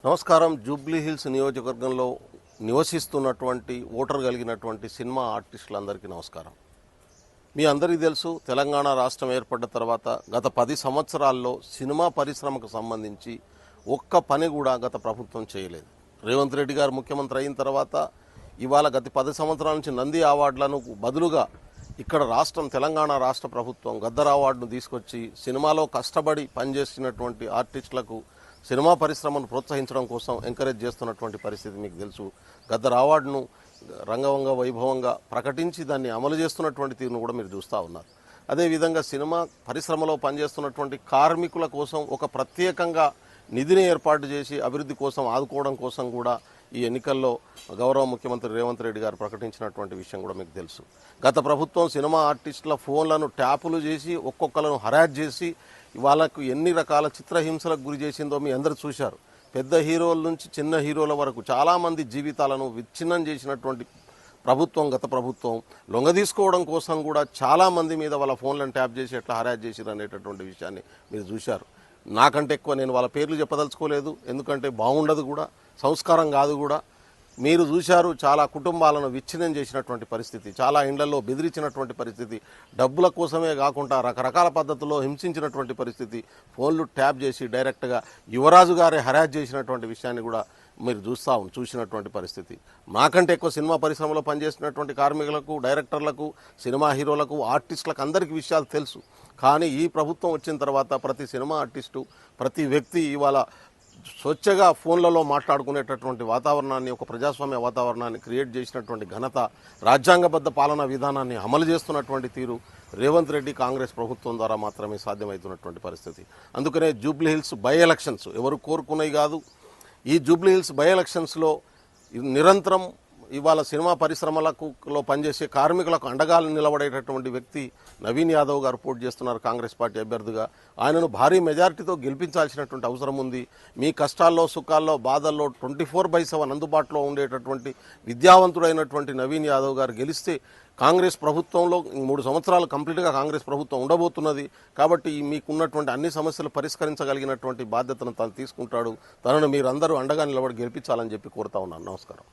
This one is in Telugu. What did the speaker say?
నమస్కారం. జూబ్లీ హిల్స్ నియోజకవర్గంలో నివసిస్తున్నటువంటి ఓటర్ కలిగినటువంటి సినిమా ఆర్టిస్టులందరికీ నమస్కారం. మీ అందరికీ తెలుసు, తెలంగాణ రాష్ట్రం ఏర్పడ్డ తర్వాత గత 10 సంవత్సరాల్లో సినిమా పరిశ్రమకు సంబంధించి ఒక్క పని కూడా గత ప్రభుత్వం చేయలేదు. రేవంత్ రెడ్డి గారు ముఖ్యమంత్రి అయిన తర్వాత ఇవాళ గత 10 సంవత్సరాల నుంచి నంది అవార్డులను బదులుగా ఇక్కడ తెలంగాణ రాష్ట్ర ప్రభుత్వం గద్దర్ అవార్డును తీసుకొచ్చి సినిమాలో కష్టపడి పనిచేసినటువంటి ఆర్టిస్టులకు సినిమా పరిశ్రమను ప్రోత్సహించడం కోసం ఎంకరేజ్ చేస్తున్నటువంటి పరిస్థితి మీకు తెలుసు. గద్దర్ అవార్డును రంగవంగ వైభవంగా ప్రకటించి దాన్ని అమలు చేస్తున్నటువంటి తీరును కూడా మీరు చూస్తూ ఉన్నారు. అదేవిధంగా సినిమా పరిశ్రమలో పనిచేస్తున్నటువంటి కార్మికుల కోసం ఒక ప్రత్యేకంగా నిధిని ఏర్పాటు చేసి అభివృద్ధి కోసం ఆదుకోవడం కోసం కూడా ఈ ఎన్నికల్లో గౌరవ ముఖ్యమంత్రి రేవంత్ రెడ్డి గారు ప్రకటించినటువంటి విషయం కూడా మీకు తెలుసు. గత ప్రభుత్వం సినిమా ఆర్టిస్టుల ఫోన్లను ట్యాపులు చేసి ఒక్కొక్కలను హరాజ్ చేసి వాళ్ళకు ఎన్ని రకాల చిత్రహింసలకు గురి చేసిందో మీ అందరూ చూశారు. పెద్ద హీరోల నుంచి చిన్న హీరోల వరకు చాలామంది జీవితాలను విచ్ఛిన్నం చేసినటువంటి ప్రభుత్వం గత ప్రభుత్వం. లొంగదీసుకోవడం కోసం కూడా చాలామంది మీద వాళ్ళ ఫోన్లను ట్యాప్ చేసి ఎట్లా హరాజ్ చేసిరు అనేటటువంటి విషయాన్ని మీరు చూశారు. నాకంటే ఎక్కువ నేను వాళ్ళ పేర్లు చెప్పదలుచుకోలేదు, ఎందుకంటే బాగుండదు కూడా, సంస్కారం కాదు కూడా. మీరు చూశారు, చాలా కుటుంబాలను విచ్ఛిన్నం చేసినటువంటి పరిస్థితి, చాలా ఇండ్లలో బెదిరించినటువంటి పరిస్థితి, డబ్బుల కోసమే కాకుండా రకరకాల పద్ధతుల్లో హింసించినటువంటి పరిస్థితి, ఫోన్లు ట్యాప్ చేసి డైరెక్ట్గా యువరాజు గారే హరాజ్ చేసినటువంటి విషయాన్ని కూడా మీరు చూసినటువంటి పరిస్థితి. నాకంటే ఎక్కువ సినిమా పరిశ్రమలో పనిచేసినటువంటి కార్మికులకు, డైరెక్టర్లకు, సినిమా హీరోలకు, ఆర్టిస్టులకు అందరికీ విషయాలు తెలుసు. కానీ ఈ ప్రభుత్వం వచ్చిన తర్వాత ప్రతి సినిమా ఆర్టిస్టు, ప్రతి వ్యక్తి ఇవాళ స్వచ్ఛగా ఫోన్లలో మాట్లాడుకునేటటువంటి వాతావరణాన్ని, ఒక ప్రజాస్వామ్య వాతావరణాన్ని క్రియేట్ చేసినటువంటి ఘనత, రాజ్యాంగబద్ధ పాలనా విధానాన్ని అమలు చేస్తున్నటువంటి తీరు రేవంత్ రెడ్డి కాంగ్రెస్ ప్రభుత్వం ద్వారా మాత్రమే సాధ్యమవుతున్నటువంటి పరిస్థితి. అందుకనే జూబ్లీ హిల్స్ బై ఎలక్షన్స్ ఎవరు కోరుకునేవి కాదు. ఈ జూబ్లీ హిల్స్ బై ఎలక్షన్స్లో నిరంతరం ఇవాళ సినిమా పరిశ్రమలలో పనిచేసే కార్మికులకు అండగా నిలబడేటటువంటి వ్యక్తి నవీన్ యాదవ్ గారు పోటీ చేస్తున్నారు కాంగ్రెస్ పార్టీ అభ్యర్థిగా. ఆయనను భారీ మెజారిటీతో గెలిపించాల్సినటువంటి అవసరం ఉంది. మీ కష్టాల్లో, సుఖాల్లో, బాధల్లో 24/7 అందుబాటులో ఉండేటటువంటి విద్యావంతుడైనటువంటి నవీన్ యాదవ్ గారు గెలిస్తే కాంగ్రెస్ ప్రభుత్వంలో 3 సంవత్సరాలు కంప్లీట్గా కాంగ్రెస్ ప్రభుత్వం ఉండబోతున్నది. కాబట్టి మీకున్నటువంటి అన్ని సమస్యలు పరిష్కరించగలిగినటువంటి బాధ్యతను తను తీసుకుంటాడు. తనను మీరందరూ అండగా నిలబడి గెలిపించాలని చెప్పి కోరుతా ఉన్నాను. నమస్కారం.